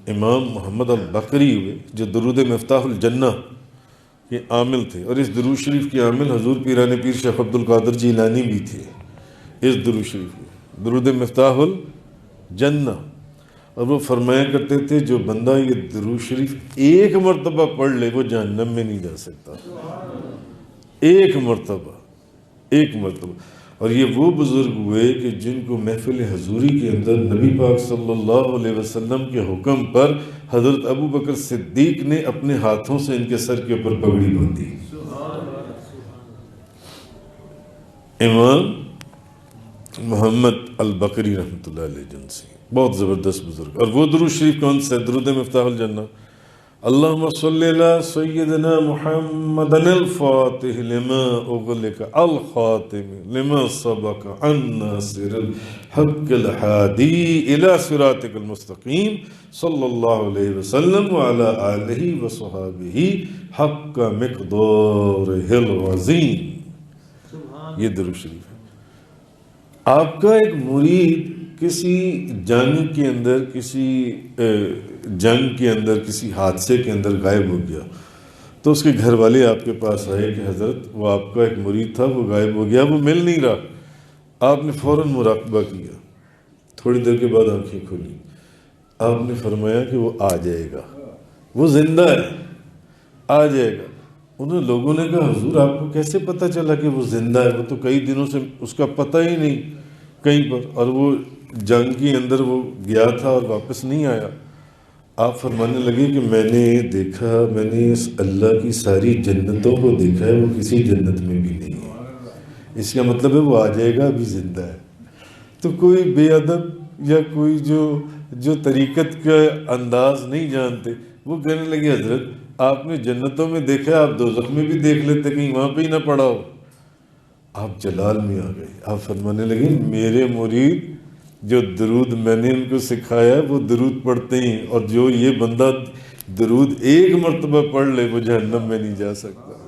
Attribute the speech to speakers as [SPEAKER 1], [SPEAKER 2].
[SPEAKER 1] امام محمد البقری ہوئے جو درود مفتاح الجنہ کے عامل تھے، اور اس درود شریف کے عامل حضور پیران پیر شیخ عبد القادر جیلانی بھی تھے۔ اس درود شریف میں درود مفتاح الجنہ، اور وہ فرمایا کرتے تھے جو بندہ یہ درود شریف ایک مرتبہ پڑھ لے وہ جہنم میں نہیں جا سکتا، ایک مرتبہ۔ اور یہ وہ بزرگ ہوئے کہ جن کو محفل حضوری کے اندر نبی پاک صلی اللہ علیہ وسلم کے حکم پر حضرت ابو بکر صدیق نے اپنے ہاتھوں سے ان کے سر کے اوپر پگڑی باندھی۔ امام محمد البقری رحمۃ اللہ علیہ جن سے بہت زبردست بزرگ۔ اور وہ درود شریف کون سا ہے؟ درود مفتاح الجنہ، اللہم صلی علی سیدنا محمد الفاتح لما اغلق الخاتم لما سبق الناصر الحق الہادی الی صراطک المستقیم صلی اللہ علیہ وسلم وعلی آلہ وصحابہ حق مقدارہ العظیم۔ یہ درود شریف ہے۔ آپ کا ایک مرید کسی جنگ کے اندر، کسی حادثے کے اندر غائب ہو گیا، تو اس کے گھر والے آپ کے پاس آئے کہ حضرت وہ آپ کا ایک مرید تھا، وہ غائب ہو گیا، وہ مل نہیں رہا۔ آپ نے فوراً مراقبہ کیا، تھوڑی دیر کے بعد آنکھیں کھولی، آپ نے فرمایا کہ وہ آ جائے گا، وہ زندہ ہے، آ جائے گا۔ انہوں لوگوں نے کہا حضور آپ کو کیسے پتہ چلا کہ وہ زندہ ہے؟ وہ تو کئی دنوں سے اس کا پتہ ہی نہیں کہیں پر، اور وہ جنگ کے اندر وہ گیا تھا اور واپس نہیں آیا۔ آپ فرمانے لگے کہ میں نے دیکھا، میں نے اس اللہ کی ساری جنتوں کو دیکھا ہے، وہ کسی جنت میں بھی نہیں ہے۔ اس کا مطلب ہے وہ آ جائے گا، ابھی زندہ ہے۔ تو کوئی بے ادب یا کوئی جو طریقت کا انداز نہیں جانتے، وہ کہنے لگے حضرت آپ نے جنتوں میں دیکھا، آپ دوزخ میں بھی دیکھ لیتے، کہیں وہاں پہ ہی نہ پڑا ہو۔ آپ جلال میں آ گئے، آپ فرمانے لگے میرے مرید جو درود میں نے ان کو سکھایا وہ درود پڑھتے ہیں، اور جو یہ بندہ درود ایک مرتبہ پڑھ لے وہ جہنم میں نہیں جا سکتا۔